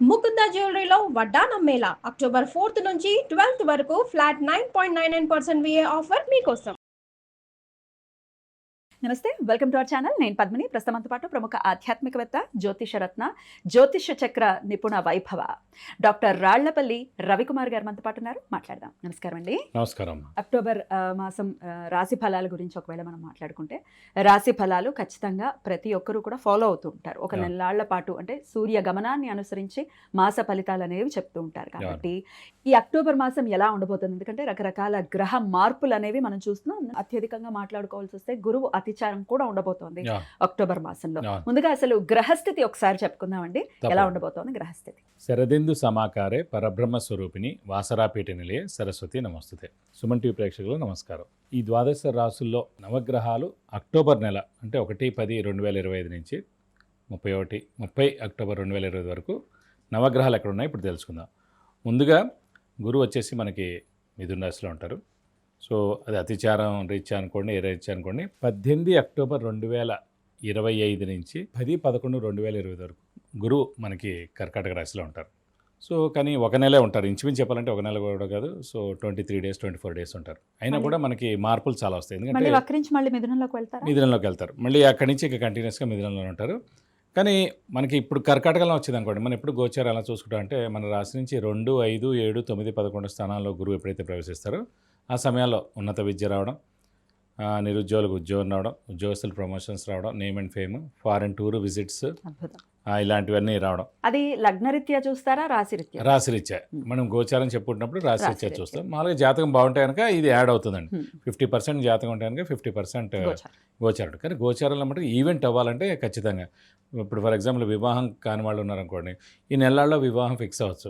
ముకుంద జ్యువెలరీలో వడ్డానం Mela October 4th నుంచి 12th వరకు ఫ్లాట్ 9.99% VA ఆఫర్ మీకోసం. నమస్తే, వెల్కమ్ టు అవర్ ఛానల్. నేను పద్మిని. ప్రస్తుతంతో పాటు ప్రముఖ ఆధ్యాత్మికవేత్త, జ్యోతిషరత్న, జ్యోతిష చక్ర నిపుణ వైభవ డాక్టర్ రాళ్లపల్లి రవికుమార్ గారు మనతో పాటు ఉన్నారు. మాట్లాడదాం. నమస్కారం అండి. నమస్కారం. అక్టోబర్ మాసం రాశి ఫలాల గురించి ఒకవేళ మనం మాట్లాడుకుంటే, రాశి ఫలాలు ఖచ్చితంగా ప్రతి ఒక్కరూ కూడా ఫాలో అవుతూ ఉంటారు. ఒక నెలాళ్ల పాటు అంటే సూర్య గమనాన్ని అనుసరించి మాస ఫలితాలు అనేవి చెప్తూ ఉంటారు. కాబట్టి ఈ అక్టోబర్ మాసం ఎలా ఉండబోతుంది? ఎందుకంటే రకరకాల గ్రహ మార్పులు అనేవి మనం చూస్తున్నాం. అత్యధికంగా మాట్లాడుకోవాల్సి వస్తే గురువు అతిచారం కూడా ఉండబోతోంది అక్టోబర్ మాసంలో. ముందుగా అసలు గ్రహస్థితి ఒకసారి చెప్పుకుందామండి. ఎలా ఉండబోతోంది గ్రహస్థితి? శరదిందు సమాకారే పరబ్రహ్మ స్వరూపిణి వాసరాపీఠ నిలయే సరస్వతి నమస్తుతే. సుమన్ టీవీ ప్రేక్షకులు నమస్కారం. ఈ ద్వాదశ రాసుల్లో నవగ్రహాలు అక్టోబర్ నెల అంటే 1-10-2025 నుంచి 30 అక్టోబర్ 2020 వరకు నవగ్రహాలు ఎక్కడ ఉన్నాయి ఇప్పుడు తెలుసుకుందాం. ముందుగా గురువు వచ్చేసి మనకి మిథున రాశిలో ఉంటారు. సో అది అతిచారం రీత్యా అనుకోండి, ఏ రీత్యా అనుకోండి. 18 అక్టోబర్ 2025 నుంచి 10-11-2020 వరకు గురువు మనకి కర్కాటక రాశిలో ఉంటారు. సో కానీ ఒక నెలే ఉంటారు, ఇంచుమించు చెప్పాలంటే ఒక నెల కూడా కాదు. సో 23 days 24 days ఉంటారు. అయినా కూడా మనకి మార్పులు చాలా వస్తాయి. ఎందుకంటే మళ్ళీ మిథునంలోకి వెళ్తారు. మళ్ళీ అక్కడి నుంచి ఇక కంటిన్యూస్గా మిథునంలో ఉంటారు. కానీ మనకి ఇప్పుడు కర్కాటకలో వచ్చింది అనుకోండి, మనం ఎప్పుడు గోచారం ఎలా చూసుకుంటాం అంటే, మన రాశి నుంచి 2, 5, 7, 9, 11 స్థానాల్లో గురువు ఎప్పుడైతే ప్రవేశిస్తారో ఆ సమయాల్లో ఉన్నత విద్య రావడం, నిరుద్యోగులకు ఉద్యోగం రావడం, ఉద్యోగస్తులు ప్రమోషన్స్ రావడం, name and fame, foreign tour visits, ఇలాంటివన్నీ రావడం. అది లగ్నరీత్యా చూస్తారా, రాశిరీత్యా? మనం గోచారం చెప్పుకుంటున్నప్పుడు రాశిరీత్యా చూస్తాం. మామూలుగా జాతకం బాగుంటే కనుక ఇది యాడ్ అవుతుందండి. 50% జాతకం ఉంటే కనుక 50% గోచారం. కానీ గోచారంలో మటుకు ఈవెంట్ అవ్వాలంటే ఖచ్చితంగా, ఇప్పుడు ఫర్ ఎగ్జాంపుల్ వివాహం కాని వాళ్ళు ఉన్నారనుకోండి, ఈ నెలల్లో వివాహం ఫిక్స్ అవ్వచ్చు.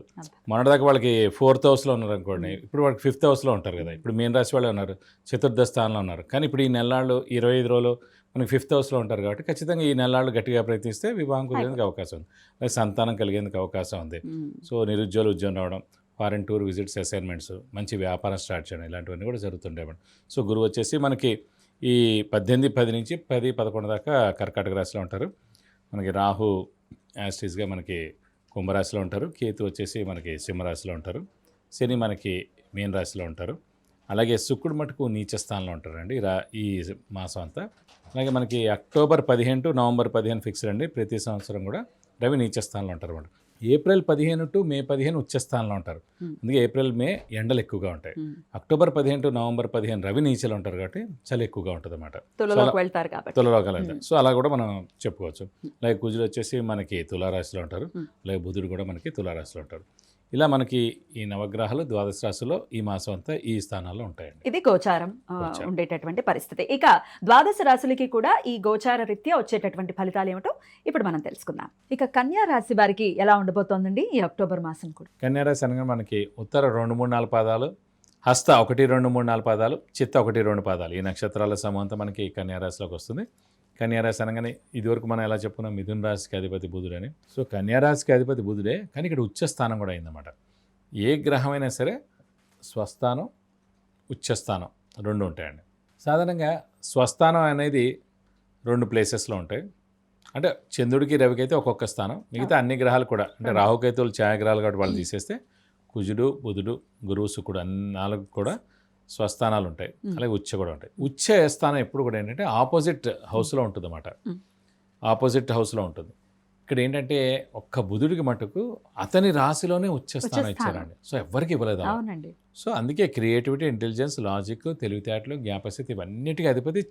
మొన్నటిదాకా వాళ్ళకి 4th హౌస్లో ఉన్నారనుకోండి, ఇప్పుడు వాళ్ళకి 5th హౌస్లో ఉంటారు కదా. ఇప్పుడు మీన రాశి వాళ్ళు ఉన్నారు, చతుర్థ స్థానంలో ఉన్నారు. కానీ ఇప్పుడు ఈ నెలల్లో 25 రోజులు మనకి 5th హౌస్లో ఉంటారు. కాబట్టి ఖచ్చితంగా ఈ నెలలు గట్టిగా ప్రయత్నిస్తే వివాహం కుదిరేందుకు అవకాశం ఉంది, అలాగే సంతానం కలిగేందుకు అవకాశం ఉంది. సో నిరుద్యోగులు ఉద్యోగం రావడం, ఫారెన్ టూర్ విజిట్స్, అసైన్మెంట్స్, మంచి వ్యాపారం స్టార్ట్ చేయడం, ఇలాంటివన్నీ కూడా జరుగుతుంటాయి. సో గురువు వచ్చేసి మనకి ఈ 18-10 నుంచి 10-11 దాకా కర్కాటక రాశిలో ఉంటారు. మనకి రాహు యాస్టీస్గా మనకి కుంభరాశిలో ఉంటారు. కేతు వచ్చేసి మనకి సింహరాశిలో ఉంటారు. శని మనకి మీన రాశిలో ఉంటారు. అలాగే శుక్రుడు మటుకు నీచ స్థానంలో ఉంటారండి ఈ మాసం అంతా. అలాగే మనకి అక్టోబర్ 15 to నవంబర్ 15 ఫిక్స్డ్ అండి. ప్రతి సంవత్సరం కూడా రవి నీచ స్థానంలో ఉంటారు అన్నమాట. ఏప్రిల్ 15 to మే 15 ఉచ్చ స్థానంలో ఉంటారు. అందుకే ఏప్రిల్ మే ఎండలు ఎక్కువగా ఉంటాయి. అక్టోబర్ 15 to నవంబర్ 15 రవి నీచలో ఉంటారు కాబట్టి చలి ఎక్కువగా ఉంటుంది అన్నమాట. తులలోకి వెళ్తారు. సో అలా కూడా మనం చెప్పుకోవచ్చు. అలాగే కుజుడు వచ్చేసి మనకి తులారాశిలో ఉంటారు. అలాగే బుధుడు కూడా మనకి తులారాశిలో ఉంటారు. ఇలా మనకి ఈ నవగ్రహాలు ద్వాదశ రాశిలో ఈ మాసం అంతా ఈ స్థానాల్లో ఉంటాయండి. ఇది గోచారం ఉండేటటువంటి పరిస్థితి. ఇక ద్వాదశ రాశులకి కూడా ఈ గోచార రీత్యా వచ్చేటటువంటి ఫలితాలు ఏమిటో ఇప్పుడు మనం తెలుసుకుందాం. ఇక కన్యా రాశి వారికి ఎలా ఉండబోతోందండి ఈ అక్టోబర్ మాసం కూడా? కన్యా రాశి అనగా మనకి ఉత్తర 2, 3, 4 పాదాలు, హస్త 1, 2, 3, 4 పాదాలు, చిత్త 1, 2 పాదాలు, ఈ నక్షత్రాల సమూహంతో మనకి కన్యా రాశిలోకి వస్తుంది. కన్యారాశి అనగానే ఇదివరకు మనం ఎలా చెప్పుకున్నాం, మిథున రాశికి అధిపతి బుధుడు అని. సో కన్యారాశికి అధిపతి బుధుడే, కానీ ఇక్కడ ఉచ్చస్థానం కూడా అయిందన్నమాట. ఏ గ్రహమైనా సరే స్వస్థానం, ఉచ్చస్థానం 2 ఉంటాయండి. సాధారణంగా స్వస్థానం అనేది 2 ప్లేసెస్లో ఉంటాయి. అంటే చంద్రుడికి రవికి అయితే ఒక్కొక్క స్థానం, మిగతా అన్ని గ్రహాలు కూడా అంటే రాహుకేతువులు ఛాయాగ్రహాలు కాబట్టి వాళ్ళు తీసేస్తే కుజుడు, బుధుడు, గురువు, శుక్రుడు 4 కూడా స్వస్థానాలు ఉంటాయి. అలాగే ఉచ్చ కూడా ఉంటాయి. ఉచ్చ స్థానం ఎప్పుడు కూడా ఏంటంటే ఆపోజిట్ హౌస్లో ఉంటుంది అన్నమాట. ఆపోజిట్ హౌస్లో ఉంటుంది. ఇక్కడ ఏంటంటే ఒక్క బుధుడికి మటుకు అతని రాశిలోనే ఉచ్చ స్థానం ఇచ్చారండి. సో ఎవరికి ఇవ్వలేదు. సో అందుకే క్రియేటివిటీ, ఇంటెలిజెన్స్, లాజిక్, తెలివితేటలు, జ్ఞాపశక్తి ఇవన్నిటికీ అధిపతి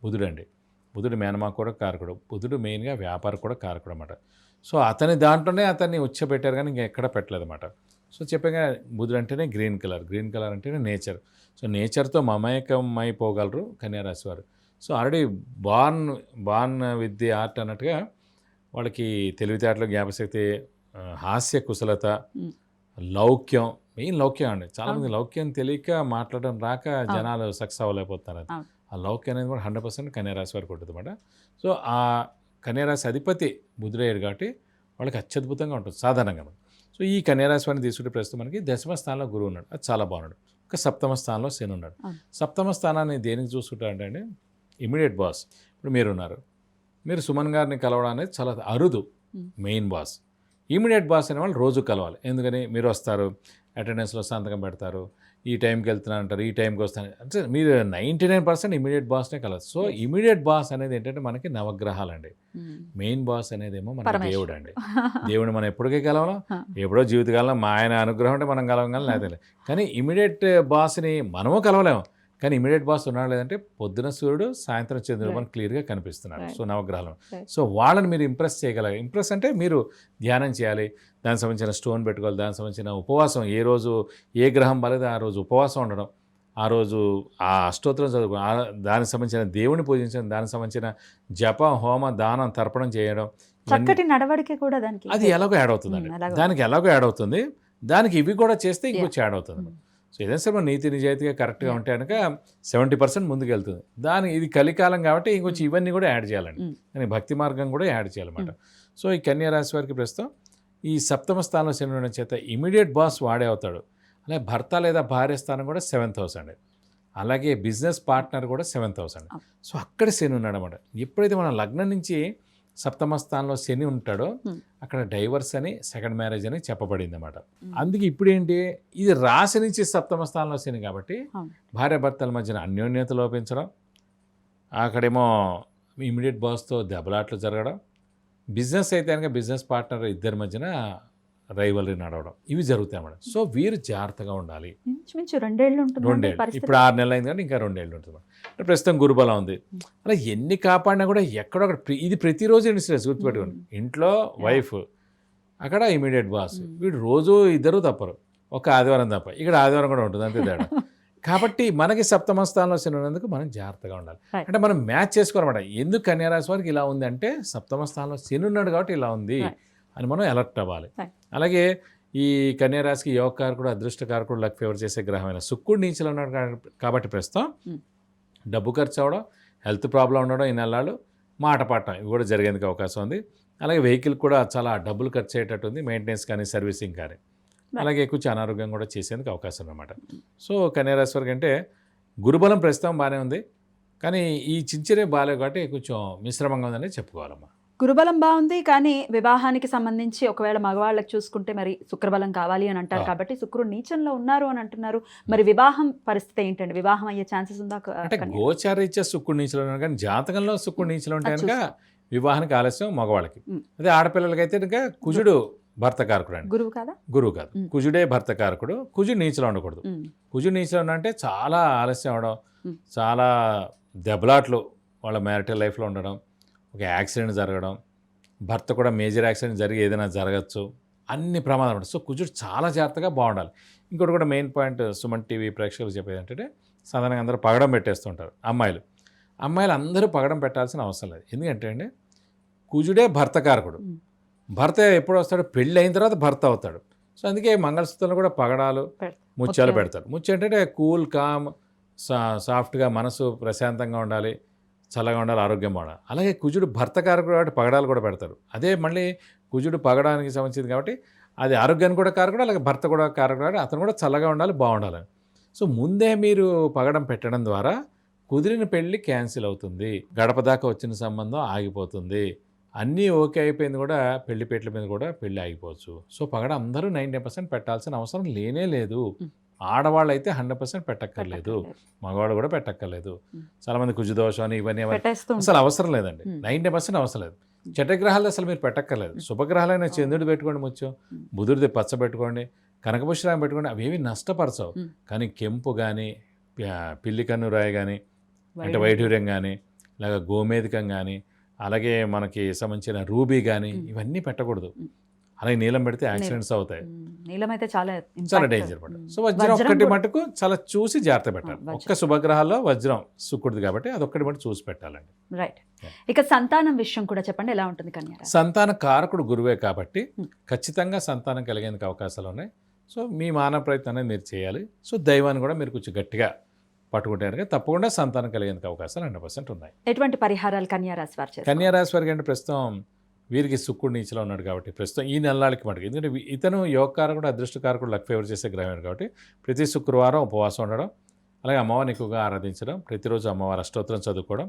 బుధుడు అండి. బుధుడు మేనమా కూడా కారకుడు. బుధుడు మెయిన్గా వ్యాపారం కూడా కారకుడు అన్నమాట. సో అతని దాంట్లోనే అతన్ని ఉచ్చ పెట్టారు, కానీ ఇంకెక్కడ పెట్టలేదు అన్నమాట. సో చెప్పగా బుధుడు అంటేనే గ్రీన్ కలర్ అంటేనే నేచర్. సో నేచర్తో మమేకమైపోగలరు కన్యారాశి వారు. So already born with the art అన్నట్టుగా వాళ్ళకి తెలివితేటలు, జ్ఞాపశక్తి, హాస్య కుశలత, లౌక్యం, మెయిన్ లౌక్యం అండి. చాలామంది లౌక్యం తెలియక మాట్లాడడం రాక జనాలు సక్సెస్ అవ్వలేకపోతున్నారు. ఆ లౌక్యం అనేది కూడా 100% కన్యారాశి వారికి ఉంటుంది అన్నమాట. సో ఆ కన్యారాశి అధిపతి బుధుడయ్యాడు కాబట్టి వాళ్ళకి అత్యద్భుతంగా ఉంటుంది సాధారణంగా. సో ఈ కన్యారాశి వారిని తీసుకుంటే ప్రస్తుతం మనకి 10వ స్థానంలో గురువు ఉన్నాడు, అది చాలా బాగున్నాడు. ఒక 7వ స్థానంలో శని ఉన్నాడు. 7వ స్థానాన్ని దేనికి చూసుకుంటారంటే అండి, ఇమీడియట్ బాస్. ఇప్పుడు మీరు ఉన్నారు, మీరు సుమన్ గారిని కలవడం అనేది చాలా అరుదు. మెయిన్ బాస్ ఇమీడియట్ బాస్ అనే వాళ్ళు రోజు కలవాలి. ఎందుకని మీరు వస్తారు, అటెండెన్స్లో సంతకం పెడతారు, ఈ టైంకి వెళ్తున్నాను అంటారు, ఈ టైంకి వస్తాను అంటే మీరు 99% ఇమీడియట్ బాస్నే కలదు. సో ఇమీడియట్ బాస్ అనేది ఏంటంటే మనకి నవగ్రహాలండి. మెయిన్ బాస్ అనేదేమో మన దేవుడు అండి. దేవుడు మనం ఎప్పటికీ కలవడం, ఎప్పుడో జీవితకాలంలో మా ఆయన అనుగ్రహం అంటే మనం కలవగలం, లేదా కానీ ఇమీడియట్ బాస్ని మనము కలవలేము. కానీ ఇమీడియట్ బాస్ ఉన్నాడు లేదంటే పొద్దున సూర్యుడు సాయంత్రం చంద్రుడు మనకు క్లియర్గా కనిపిస్తున్నారు. సో నవగ్రహాలు, సో వాళ్ళని మీరు ఇంప్రెస్ చేయగలరు. ఇంప్రెస్ అంటే మీరు ధ్యానం చేయాలి, దానికి సంబంధించిన స్టోన్ పెట్టుకోవాలి, దానికి సంబంధించిన ఉపవాసం, ఏ రోజు ఏ గ్రహం బాలేదు ఆ రోజు ఉపవాసం ఉండడం, ఆ రోజు ఆ అష్టోత్తరం చదువుకో, దానికి సంబంధించిన దేవుని పూజించడం, దానికి సంబంధించిన జపం, హోమ, దానం, తర్పణం చేయడం, చక్కటి నడవడిక కూడా దానికి అది ఎలాగో యాడ్ అవుతుందండి. దానికి ఎలాగో యాడ్ అవుతుంది, దానికి ఇవి కూడా చేస్తే ఇంకొచ్చి యాడ్ అవుతుంది. సో ఏదైనా సరే నీతి నిజాయితీగా కరెక్ట్గా ఉంటే కనుక 70% ముందుకు వెళ్తుంది. ఇది కలికాలం కాబట్టి ఇంకొంచెం ఇవన్నీ కూడా యాడ్ చేయాలండి. కానీ భక్తి మార్గం కూడా యాడ్ చేయాలన్నమాట. సో ఈ కన్యా రాశి వారికి ప్రస్తుతం ఈ సప్తమ స్థానంలో శని ఉండడం చేత ఇమీడియట్ బాస్ వాడే అవుతాడు. అలాగే భర్త లేదా భార్య స్థానం కూడా 7th house అండి. అలాగే బిజినెస్ పార్ట్నర్ కూడా 7th house అండి. సో అక్కడ శని ఉన్నాడు అన్నమాట. ఎప్పుడైతే మన లగ్నం నుంచి సప్తమ స్థానంలో శని ఉంటాడో అక్కడ డైవర్స్ అని, సెకండ్ మ్యారేజ్ అని చెప్పబడింది అన్నమాట. అందుకే ఇప్పుడు ఏంటి, ఇది రాశి నుంచి సప్తమ స్థానంలో శని కాబట్టి భార్యాభర్తల మధ్యన అన్యోన్యత లోపించడం, అక్కడేమో ఇమీడియట్ బాస్తో దెబ్బలాట్లు జరగడం, బిజినెస్ అయితే కనుక బిజినెస్ పార్ట్నర్ ఇద్దరి మధ్యన రైవలరీ నడవడం, ఇవి జరుగుతాయి అన్నమాట. సో వీరు జాగ్రత్తగా ఉండాలి. 2 ఏళ్ళు ఉంటుంది, ఇప్పుడు 6 నెలలు అయింది కానీ ఇంకా 2 ఏళ్ళు ఉంటుంది. ప్రస్తుతం గురుబలం ఉంది. అలా ఎన్ని కాపాడినా కూడా ఎక్కడొక్కడ ఇది ప్రతిరోజు ఇన్సిడెంట్స్ గుర్తుపెట్టుకోండి. ఇంట్లో వైఫ్, అక్కడ ఇమీడియట్ బాస్, వీడు రోజు ఇద్దరు తప్పరు, ఒక ఆదివారం తప్ప, ఇక్కడ ఆదివారం కూడా ఉంటుంది, అంతే తేడా. కాబట్టి మనకి సప్తమ స్థానంలో శని ఉన్నందుకు మనం జాగ్రత్తగా ఉండాలి. అంటే మనం మ్యాచ్ చేసుకోవాలన్నమాట. ఎందుకు కన్యా రాశి వారికి ఇలా ఉంది అంటే సప్తమ స్థానంలో శని ఉన్నాడు కాబట్టి ఇలా ఉంది అని మనం అలర్ట్ అవ్వాలి. అలాగే ఈ కన్యా రాశికి యోగకారకుడు, అదృష్టకారకుడు, లక్ ఫేవర్ చేసే గ్రహమైన శుక్రుడు నీచలో ఉన్నాడు కాబట్టి ప్రస్తుతం డబ్బు ఖర్చు అవ్వడం, హెల్త్ ప్రాబ్లం ఉండడం, ఈ నెలలు మాట పడటం, ఇవి కూడా జరిగేందుకు అవకాశం ఉంది. అలాగే వెహికల్ కూడా చాలా డబ్బులు ఖర్చు అయ్యేటట్టు ఉంది, మెయింటెనెన్స్ కానీ సర్వీసింగ్ కానీ. అలాగే కొంచెం అనారోగ్యం కూడా చేసేందుకు అవకాశం అన్నమాట. సో కన్యా రాశి వారికి అంటే గురుబలం ప్రస్తుతం బాగానే ఉంది, కానీ ఈ చించిరే బాగాలేదు కాబట్టి కొంచెం మిశ్రమంగా ఉందని చెప్పుకోవాలమ్మా. గురుబలం బాగుంది, కానీ వివాహానికి సంబంధించి ఒకవేళ మగవాళ్ళకి చూసుకుంటే మరి శుక్రబలం కావాలి అని అంటారు కాబట్టి శుక్రుడు నీచంలో ఉన్నారు అని అంటున్నారు. మరి వివాహం పరిస్థితి ఏంటండి? వివాహం అయ్యే ఛాన్సెస్ ఉందా? అంటే గోచారీత్యా శుక్రుడు నీచంలో ఉన్నారు, కానీ జాతకంలో శుక్రుడు నీచంలో ఉంటే కనుక వివాహానికి ఆలస్యం మగవాళ్ళకి. అదే ఆడపిల్లలకైతే కనుక కుజుడు భర్త కారకుడు అండి, గురువు కాదు. కుజుడే భర్త కారకుడు. కుజుడు నీచలో ఉండకూడదు. కుజుడు నీచలో ఉన్నంటే చాలా ఆలస్యం అవడం, చాలా దెబ్బలాట్లు వాళ్ళ మ్యారిటల్ లైఫ్లో ఉండడం, ఒక యాక్సిడెంట్ జరగడం, భర్త కూడా మేజర్ యాక్సిడెంట్ జరిగి ఏదైనా జరగచ్చు, అన్ని ప్రమాదాలు ఉంటాయి. సో కుజుడు చాలా జాగ్రత్తగా బాగుండాలి. ఇంకోటి కూడా మెయిన్ పాయింట్ సుమన్ టీవీ ప్రేక్షకులు చెప్పేది ఏంటంటే సాధారణంగా అందరూ పగడం పెట్టేస్తుంటారు. అమ్మాయిలు అందరూ పగడం పెట్టాల్సిన అవసరం లేదు. ఎందుకంటే అండి కుజుడే భర్త కారకుడు. భర్త ఎప్పుడు వస్తాడు? పెళ్ళి అయిన తర్వాత భర్త అవుతాడు. సో అందుకే మంగళసూత్రంలో కూడా పగడాలు, ముత్యాలు పెడతారు. ముత్యం ఏంటంటే కూల్, కామ్, సాఫ్ట్గా, మనసు ప్రశాంతంగా ఉండాలి, చల్లగా ఉండాలి, ఆరోగ్యం బాగుండాలి. అలాగే కుజుడు భర్త కారకుడు కాబట్టి పగడాలు కూడా పెడతారు. అదే మళ్ళీ కుజుడు పగడానికి సంబంధించింది కాబట్టి అది ఆరోగ్యానికి కూడా కారకుడు, అలాగే భర్త కూడా కారకుడు కాబట్టి అతను కూడా చల్లగా ఉండాలి, బాగుండాలి. సో ముందే మీరు పగడం పెట్టడం ద్వారా కుదిరిన పెళ్ళి క్యాన్సిల్ అవుతుంది, గడప దాకా వచ్చిన సంబంధం ఆగిపోతుంది, అన్నీ ఓకే అయిపోయింది కూడా పెళ్లిపేటల మీద కూడా పెళ్ళి ఆగిపోవచ్చు. సో పగడ అందరూ 90% పెట్టాల్సిన అవసరం లేనే లేదు. ఆడవాళ్ళు అయితే 100% పెట్టక్కర్లేదు, మగవాళ్ళు కూడా పెట్టక్కర్లేదు. చాలామంది కుజుదోషం అని ఇవన్నీ అసలు అవసరం లేదండి. 90% అవసరం లేదు. చటగ్రహాలు అసలు మీరు పెట్టక్కర్లేదు. శుభగ్రహాలైన చంద్రుడు పెట్టుకోండి, ముత్యం, బుధుడిది పచ్చ పెట్టుకోండి, కనకపుష్పరాయం పెట్టుకోండి, అవేవి నష్టపరచవు. కానీ కెంపు కానీ, పిల్లి కన్ను రాయి కానీ, అంటే వైఢూర్యం కానీ, ఇలాగ గోమేధికం కానీ, అలాగే మనకి సంబంధించిన రూబీ కానీ ఇవన్నీ పెట్టకూడదు. అలాగే నీలం పెడితే యాక్సిడెంట్స్ అవుతాయి. నీలం అయితే చాలా డేంజర్ పడదు. సో వజ్రం ఒక్కటి మటుకు చాలా చూసి జాగ్రత్త పెట్టాలి. ఒక్క శుభగ్రహాల్లో వజ్రం శుక్రుడిది కాబట్టి అదొక్కటి మటు చూసి పెట్టాలండి. రైట్. ఇక సంతానం విషయం కూడా చెప్పండి, ఎలా ఉంటుంది కన్యా రాశి? సంతాన కారకుడు గురువే కాబట్టి ఖచ్చితంగా సంతానం కలిగేందుకు అవకాశాలు ఉన్నాయి. సో మీ మానవ ప్రయత్నం అనేది మీరు చేయాలి. సో దైవాన్ని కూడా మీరు కొంచెం గట్టిగా పట్టుకుంటే కనుక తప్పకుండా సంతానం కలిగేందుకు అవకాశాలు 100% ఉన్నాయి. ఎటువంటి పరిహారాలు కన్యా రాశి వారు చేస్తారు? కన్యా రాశి వారికి అంటే ప్రస్తుతం వీరికి శుక్రుడు నీచలో ఉన్నాడు కాబట్టి ప్రస్తుతం ఈ నెలలకి మటుకు, ఎందుకంటే ఇతను యోగకారకుడు, అదృష్టకారకుడు, లక్ ఫేవర్ చేసే గ్రహం కాబట్టి ప్రతి శుక్రవారం ఉపవాసం ఉండడం, అలాగే అమ్మవారిని ఎక్కువగా ఆరాధించడం, ప్రతిరోజు అమ్మవారి అష్టోత్తరం చదువుకోవడం,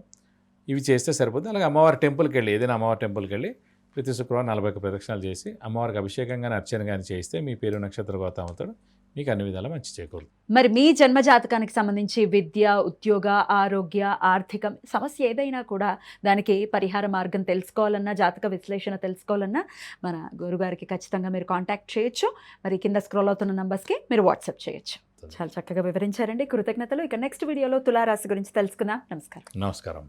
ఇవి చేస్తే సరిపోతుంది. అలాగే అమ్మవారి టెంపుల్కి వెళ్ళి, ఏదైనా అమ్మవారి టెంపుల్కి వెళ్ళి ప్రతి శుక్రవారం 41 ప్రదక్షిణాలు చేసి అమ్మవారికి అభిషేకం కానీ అర్చన కానీ చేయిస్తే మీ పేరు నక్షత్ర గోత్రం అవుతాడు, మీకు అన్ని విధాలా మంచి చేకూరుతుంది. మరి మీ జన్మ జాతకానికి సంబంధించి విద్య, ఉద్యోగ, ఆరోగ్య, ఆర్థికం సమస్య ఏదైనా కూడా దానికి పరిహార మార్గం తెలుసుకోవాలన్నా, జాతక విశ్లేషణ తెలుసుకోవాలన్నా మన గురుగారికి ఖచ్చితంగా మీరు కాంటాక్ట్ చేయొచ్చు. మరి కింద స్క్రోల్ అవుతున్న నంబర్స్కి మీరు వాట్సాప్ చేయొచ్చు. చాలా చక్కగా వివరించారండి, కృతజ్ఞతలు. ఇక నెక్స్ట్ వీడియోలో తులారాశి గురించి తెలుసుకుందాం. నమస్కారం. నమస్కారం.